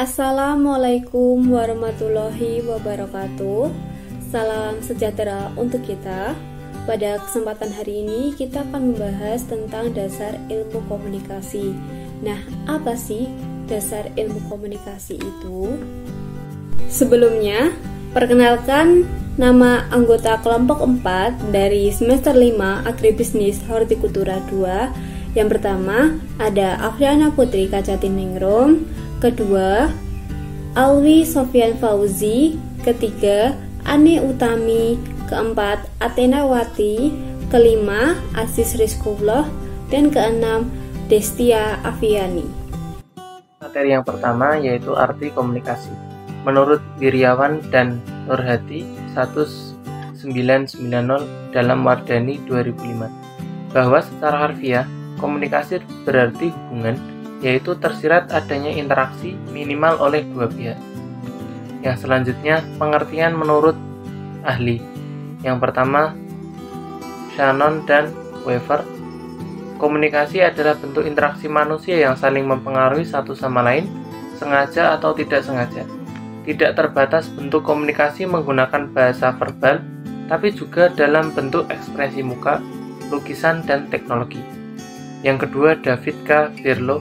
Assalamualaikum warahmatullahi wabarakatuh. Salam sejahtera untuk kita. Pada kesempatan hari ini kita akan membahas tentang dasar ilmu komunikasi. Nah, apa sih dasar ilmu komunikasi itu? Sebelumnya, perkenalkan nama anggota kelompok 4 dari semester 5 Agribisnis Hortikultura 2. Yang pertama ada Afriana Putri Kacatiningrum, kedua Alwi Sofyan Fauzi, ketiga Ane Utami, keempat Athena Wati, kelima Aziz Rizkullah, dan keenam Destia Aviani. Materi yang pertama yaitu arti komunikasi. Menurut Wiryawan dan Nurhati 1990 dalam Wardani 2005, bahwa secara harfiah komunikasi berarti hubungan, yaitu tersirat adanya interaksi minimal oleh dua pihak. Yang selanjutnya, pengertian menurut ahli. Yang pertama, Shannon dan Weaver, komunikasi adalah bentuk interaksi manusia yang saling mempengaruhi satu sama lain, sengaja atau tidak sengaja. Tidak terbatas bentuk komunikasi menggunakan bahasa verbal, tapi juga dalam bentuk ekspresi muka, lukisan, dan teknologi. Yang kedua, David K. Birlow,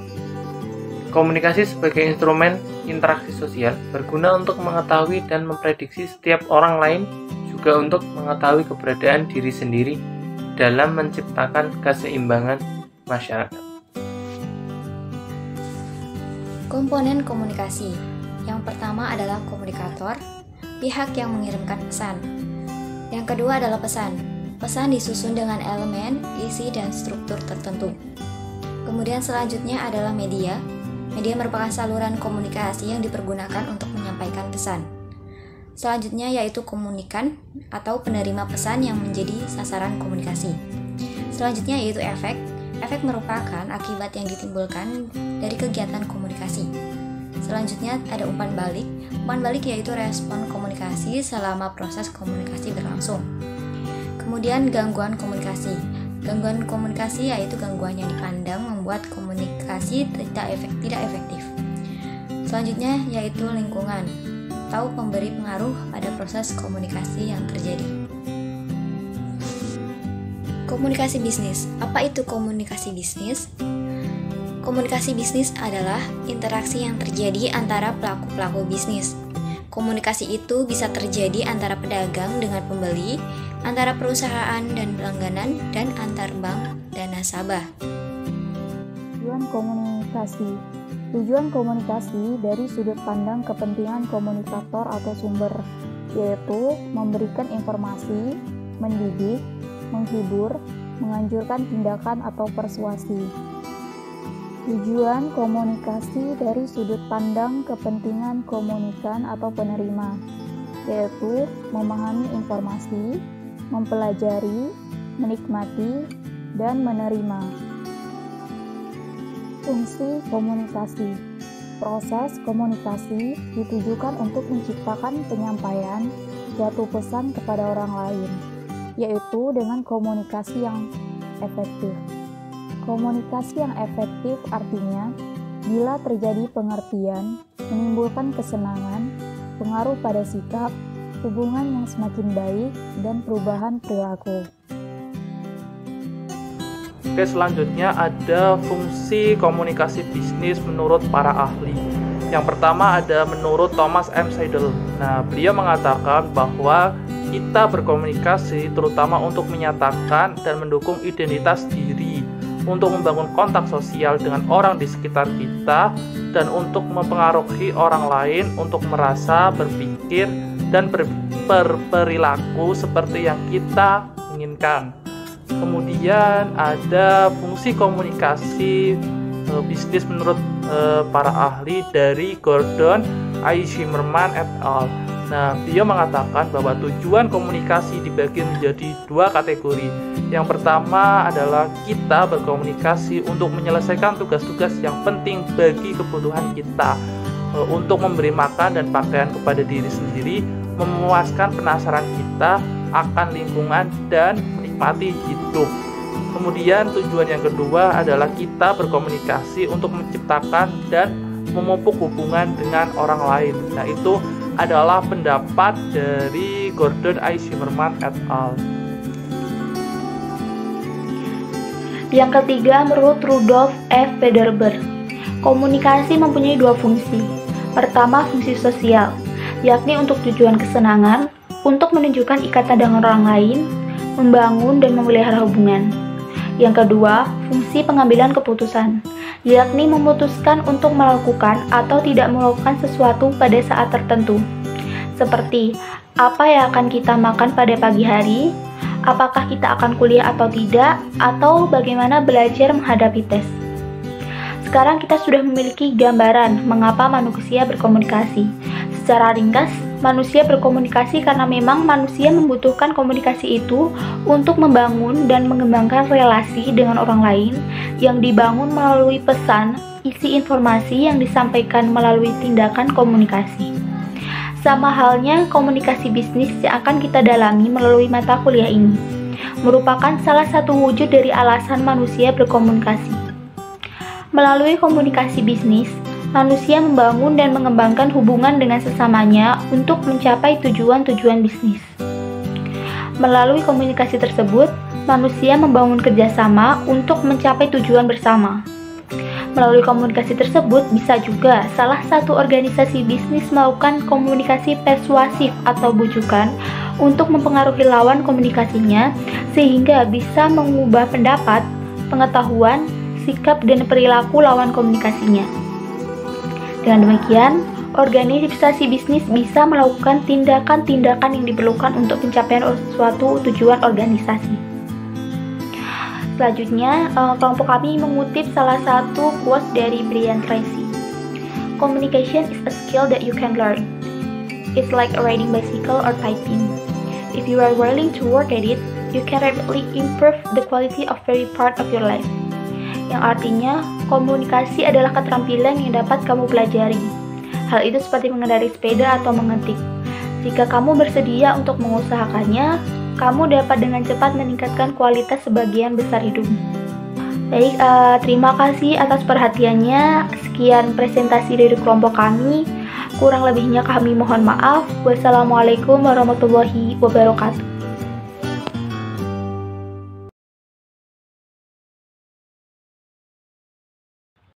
komunikasi sebagai instrumen interaksi sosial berguna untuk mengetahui dan memprediksi setiap orang lain, juga untuk mengetahui keberadaan diri sendiri dalam menciptakan keseimbangan masyarakat. Komponen komunikasi. Yang pertama adalah komunikator, pihak yang mengirimkan pesan. Yang kedua adalah pesan. Pesan disusun dengan elemen, isi, dan struktur tertentu. Kemudian selanjutnya adalah media. Media merupakan saluran komunikasi yang dipergunakan untuk menyampaikan pesan. Selanjutnya yaitu komunikan atau penerima pesan yang menjadi sasaran komunikasi. Selanjutnya yaitu efek. Efek merupakan akibat yang ditimbulkan dari kegiatan komunikasi. Selanjutnya ada umpan balik. Umpan balik yaitu respon komunikasi selama proses komunikasi berlangsung. Kemudian gangguan komunikasi. Gangguan komunikasi yaitu gangguan yang dipandang membuat komunikasi tidak efektif. Selanjutnya yaitu lingkungan atau pemberi pengaruh pada proses komunikasi yang terjadi. Komunikasi bisnis. Apa itu komunikasi bisnis? Komunikasi bisnis adalah interaksi yang terjadi antara pelaku-pelaku bisnis. Komunikasi itu bisa terjadi antara pedagang dengan pembeli, antara perusahaan dan pelangganan, dan antar bank dan nasabah. Tujuan komunikasi. Tujuan komunikasi dari sudut pandang kepentingan komunikator atau sumber, yaitu memberikan informasi, mendidik, menghibur, menganjurkan tindakan atau persuasi. Tujuan komunikasi dari sudut pandang kepentingan komunikan atau penerima, yaitu memahami informasi, mempelajari, menikmati, dan menerima. Fungsi komunikasi. Proses komunikasi ditujukan untuk menciptakan penyampaian suatu pesan kepada orang lain, yaitu dengan komunikasi yang efektif. Komunikasi yang efektif artinya bila terjadi pengertian, menimbulkan kesenangan, pengaruh pada sikap, hubungan yang semakin baik, dan perubahan perilaku. Oke, selanjutnya ada fungsi komunikasi bisnis menurut para ahli. Yang pertama ada menurut Thomas M. Seidel. Nah, beliau mengatakan bahwa kita berkomunikasi terutama untuk menyatakan dan mendukung identitas diri, untuk membangun kontak sosial dengan orang di sekitar kita, dan untuk mempengaruhi orang lain untuk merasa, berpikir, dan berperilaku seperti yang kita inginkan. Kemudian ada fungsi komunikasi bisnis menurut para ahli dari Gordon I. Zimmerman et al. Nah, beliau mengatakan bahwa tujuan komunikasi dibagi menjadi dua kategori. Yang pertama adalah kita berkomunikasi untuk menyelesaikan tugas-tugas yang penting bagi kebutuhan kita, untuk memberi makan dan pakaian kepada diri sendiri, memuaskan penasaran kita akan lingkungan, dan menikmati hidup. Kemudian tujuan yang kedua adalah kita berkomunikasi untuk menciptakan dan memupuk hubungan dengan orang lain. Nah, itu adalah pendapat dari Gordon I. Zimmerman et al. Yang ketiga, menurut Rudolf F. Federber, komunikasi mempunyai dua fungsi. Pertama, fungsi sosial, yakni untuk tujuan kesenangan, untuk menunjukkan ikatan dengan orang lain, membangun dan memelihara hubungan. Yang kedua, fungsi pengambilan keputusan, yakni memutuskan untuk melakukan atau tidak melakukan sesuatu pada saat tertentu. Seperti, apa yang akan kita makan pada pagi hari, apakah kita akan kuliah atau tidak, atau bagaimana belajar menghadapi tes. Sekarang kita sudah memiliki gambaran mengapa manusia berkomunikasi. Secara ringkas, manusia berkomunikasi karena memang manusia membutuhkan komunikasi itu untuk membangun dan mengembangkan relasi dengan orang lain yang dibangun melalui pesan, isi informasi yang disampaikan melalui tindakan komunikasi. Sama halnya komunikasi bisnis yang akan kita dalami melalui mata kuliah ini, merupakan salah satu wujud dari alasan manusia berkomunikasi. Melalui komunikasi bisnis, manusia membangun dan mengembangkan hubungan dengan sesamanya untuk mencapai tujuan-tujuan bisnis. Melalui komunikasi tersebut, manusia membangun kerjasama untuk mencapai tujuan bersama. Melalui komunikasi tersebut, bisa juga salah satu organisasi bisnis melakukan komunikasi persuasif atau bujukan untuk mempengaruhi lawan komunikasinya sehingga bisa mengubah pendapat, pengetahuan, sikap, dan perilaku lawan komunikasinya. Dengan demikian, organisasi bisnis bisa melakukan tindakan-tindakan yang diperlukan untuk pencapaian suatu tujuan organisasi. Selanjutnya, kelompok kami mengutip salah satu quote dari Brian Tracy. Communication is a skill that you can learn. It's like riding bicycle or typing. If you are willing to work at it, you can rapidly improve the quality of every part of your life. Yang artinya, komunikasi adalah keterampilan yang dapat kamu pelajari. Hal itu seperti mengendarai sepeda atau mengetik. Jika kamu bersedia untuk mengusahakannya, kamu dapat dengan cepat meningkatkan kualitas sebagian besar hidupmu. Baik, terima kasih atas perhatiannya. Sekian presentasi dari kelompok kami. Kurang lebihnya kami mohon maaf. Wassalamualaikum warahmatullahi wabarakatuh.